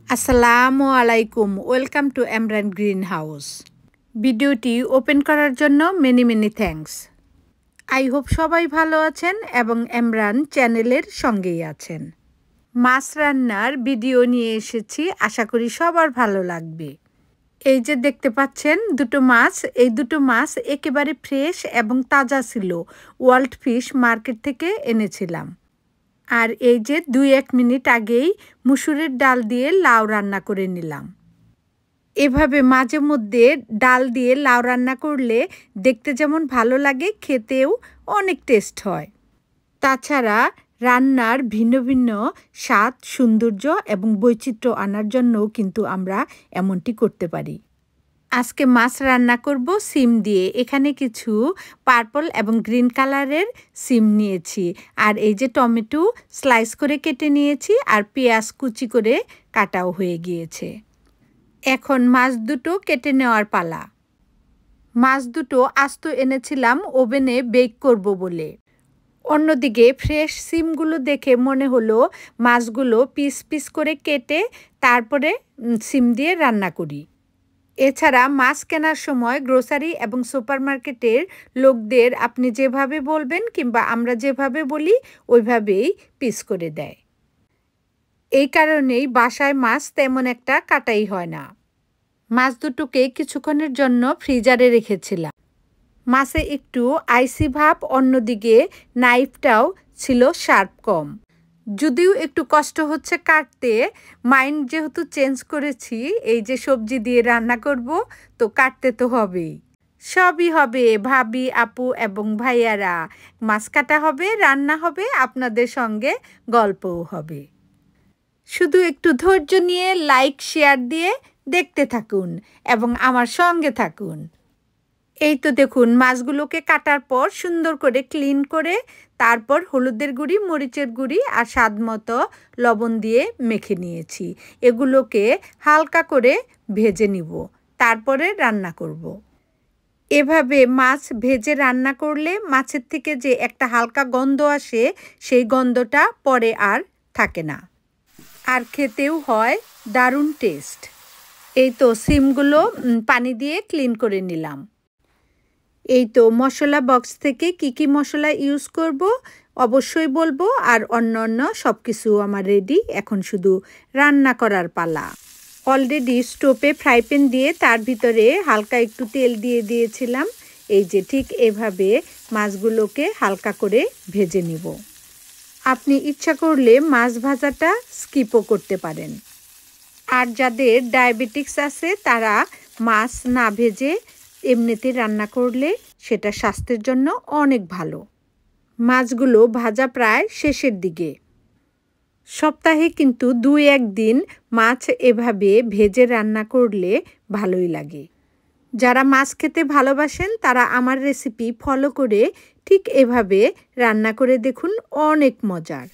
আসসালামু আলাইকুম, welcome to Emran green house. ভিডিওটি ওপেন করার জন্য মেনি থ্যাঙ্কস। আই হোপ সবাই ভালো আছেন এবং এমরান চ্যানেলের সঙ্গেই আছেন। মাছ রান্নার ভিডিও নিয়ে এসেছি, আশা করি সবার ভালো লাগবে। এই যে দেখতে পাচ্ছেন দুটো মাছ, এই দুটো মাছ একেবারে ফ্রেশ এবং তাজা ছিল। ওয়ার্ল্ড ফিশ মার্কেট থেকে এনেছিলাম। আর এই যে 2-1 মিনিট আগেই মুসুরের ডাল দিয়ে লাউ রান্না করে নিলাম। এভাবে মাঝে মধ্যে ডাল দিয়ে লাউ রান্না করলে দেখতে যেমন ভালো লাগে, খেতেও অনেক টেস্ট হয়। তাছাড়া রান্নার ভিন্ন ভিন্ন স্বাদ, সৌন্দর্য এবং বৈচিত্র্য আনার জন্যও কিন্তু আমরা এমনটি করতে পারি। আজকে মাছ রান্না করব সিম দিয়ে। এখানে কিছু পার্পল এবং গ্রিন কালারের সিম নিয়েছি। আর এই যে টমেটো স্লাইস করে কেটে নিয়েছি, আর পেঁয়াজ কুচি করে কাটাও হয়ে গিয়েছে। এখন মাছ দুটো কেটে নেওয়ার পালা। মাছ দুটো আস্ত এনেছিলাম ওভেনে বেক করব বলে। অন্যদিকে ফ্রেশ সিমগুলো দেখে মনে হলো মাছগুলো পিস পিস করে কেটে তারপরে সিম দিয়ে রান্না করি। এছাড়া মাছ কেনার সময় গ্রোসারি এবং সুপারমার্কেটের লোকদের আপনি যেভাবে বলবেন কিংবা আমরা যেভাবে বলি ওইভাবেই পিস করে দেয়। এই কারণেই বাসায় মাছ তেমন একটা কাটাই হয় না। মাছ দুটোকে কিছুক্ষণের জন্য ফ্রিজারে রেখেছিলাম। মাছে একটু আইসি ভাব, অন্যদিকে নাইফটাও ছিল শার্প কম। যদিও একটু কষ্ট হচ্ছে কাটতে, মাইন্ড যেহেতু চেঞ্জ করেছি, এই যে সবজি দিয়ে রান্না করব তো কাটতে তো হবেই। সবই হবে, ভাবি, আপু এবং ভাইয়ারা। মাছ কাটা হবে, রান্না হবে, আপনাদের সঙ্গে গল্পও হবে। শুধু একটু ধৈর্য নিয়ে লাইক শেয়ার দিয়ে দেখতে থাকুন এবং আমার সঙ্গে থাকুন। এই তো দেখুন মাছগুলোকে কাটার পর সুন্দর করে ক্লিন করে তারপর হলুদের গুঁড়ি, মরিচের গুঁড়ি আর স্বাদ মতো লবণ দিয়ে মেখে নিয়েছি। এগুলোকে হালকা করে ভেজে নিব, তারপরে রান্না করব। এভাবে মাছ ভেজে রান্না করলে মাছের থেকে যে একটা হালকা গন্ধ আসে, সেই গন্ধটা পরে আর থাকে না, আর খেতেও হয় দারুণ টেস্ট। এই তো সিমগুলো পানি দিয়ে ক্লিন করে নিলাম। এই তো মশলা বক্স থেকে কি মশলা ইউজ করব অবশ্যই বলবো, আর অন্য সব কিছু আমার রেডি। এখন শুধু রান্না করার পালা। অলরেডি স্টোভে ফ্রাই প্যান দিয়ে তার ভিতরে হালকা একটু তেল দিয়ে দিয়েছিলাম। এই যে ঠিক এভাবে মাছগুলোকে হালকা করে ভেজে নিব। আপনি ইচ্ছা করলে মাছ ভাজাটা স্কিপও করতে পারেন। আর যাদের ডায়াবেটিক্স আছে তারা মাছ না ভেজে এমনিতে রান্না করলে সেটা স্বাস্থ্যের জন্য অনেক ভালো। মাছগুলো ভাজা প্রায় শেষের দিকে। সপ্তাহে কিন্তু 2-1 দিন মাছ এভাবে ভেজে রান্না করলে ভালোই লাগে। যারা মাছ খেতে ভালোবাসেন তারা আমার রেসিপি ফলো করে ঠিক এভাবে রান্না করে দেখুন, অনেক মজার।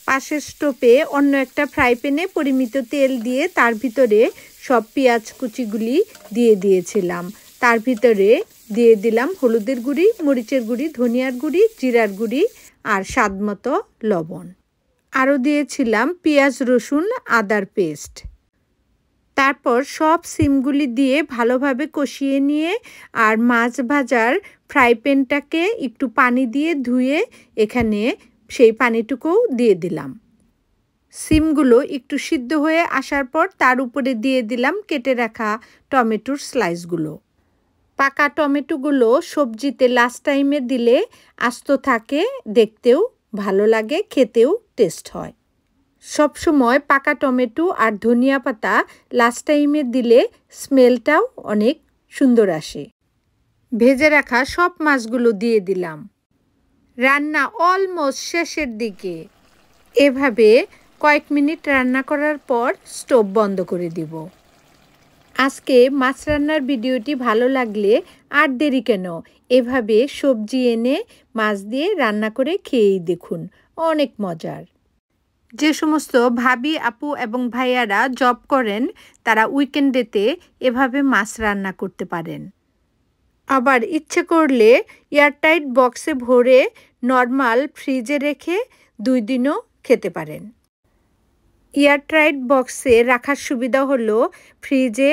পাশের স্টোভে অন্য একটা ফ্রাই প্যানে পরিমিত তেল দিয়ে তার ভিতরে সব পেঁয়াজ কুচিগুলি দিয়ে দিয়েছিলাম। তার ভিতরে দিয়ে দিলাম হলুদের গুঁড়ি, মরিচের গুঁড়ি, ধনিয়ার গুঁড়ি, জিরার গুঁড়ি আর স্বাদ মতো লবণ। আরও দিয়েছিলাম পেঁয়াজ, রসুন, আদার পেস্ট। তারপর সব সিমগুলি দিয়ে ভালোভাবে কষিয়ে নিয়ে আর মাছ ভাজার ফ্রাই প্যানটাকে একটু পানি দিয়ে ধুয়ে এখানে সেই পানিটুকুও দিয়ে দিলাম। সিমগুলো একটু সিদ্ধ হয়ে আসার পর তার উপরে দিয়ে দিলাম কেটে রাখা টমেটোর স্লাইসগুলো। পাকা টমেটোগুলো সবজিতে লাস্ট টাইমে দিলে আস্ত থাকে, দেখতেও ভালো লাগে, খেতেও টেস্ট হয়। সবসময় পাকা টমেটো আর ধনিয়া পাতা লাস্ট টাইমে দিলে স্মেলটাও অনেক সুন্দর আসে। ভেজে রাখা সব মাছগুলো দিয়ে দিলাম। রান্না অলমোস্ট শেষের দিকে। এভাবে কয়েক মিনিট রান্না করার পর স্টোভ বন্ধ করে দিব। আজকে মাছ রান্নার ভিডিওটি ভালো লাগলে আর দেরি কেন, এভাবে সবজি এনে মাছ দিয়ে রান্না করে খেয়েই দেখুন, অনেক মজার। যে সমস্ত ভাবি, আপু এবং ভাইয়ারা জব করেন তারা উইকেন্ডেতে এভাবে মাছ রান্না করতে পারেন। আবার ইচ্ছে করলে এয়ারটাইট বক্সে ভরে নর্মাল ফ্রিজে রেখে 2 দিনও খেতে পারেন। এয়ারটাইট বক্সে রাখার সুবিধা হলো ফ্রিজে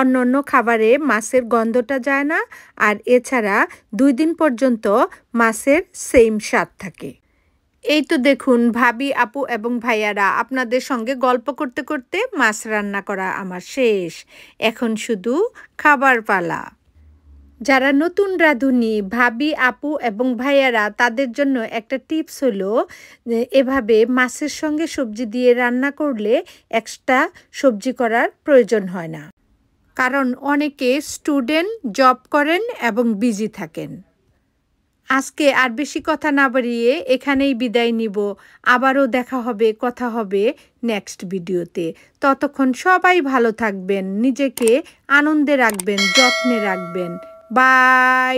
অন্য খাবারে মাছের গন্ধটা যায় না, আর এছাড়া 2 দিন পর্যন্ত মাছের সেম স্বাদ থাকে। এই তো দেখুন ভাবি, আপু এবং ভাইয়ারা আপনাদের সঙ্গে গল্প করতে করতে মাছ রান্না করা আমার শেষ। এখন শুধু খাবার পালা। যারা নতুন রাঁধুনি ভাবি, আপু এবং ভাইয়ারা, তাদের জন্য একটা টিপস হলো এভাবে মাছের সঙ্গে সবজি দিয়ে রান্না করলে এক্সট্রা সবজি করার প্রয়োজন হয় না, কারণ অনেকে স্টুডেন্ট, জব করেন এবং বিজি থাকেন। আজকে আর বেশি কথা না বাড়িয়ে এখানেই বিদায় নিব। আবারও দেখা হবে, কথা হবে নেক্সট ভিডিওতে। ততক্ষণ সবাই ভালো থাকবেন, নিজেকে আনন্দে রাখবেন, যত্নে রাখবেন। বাই।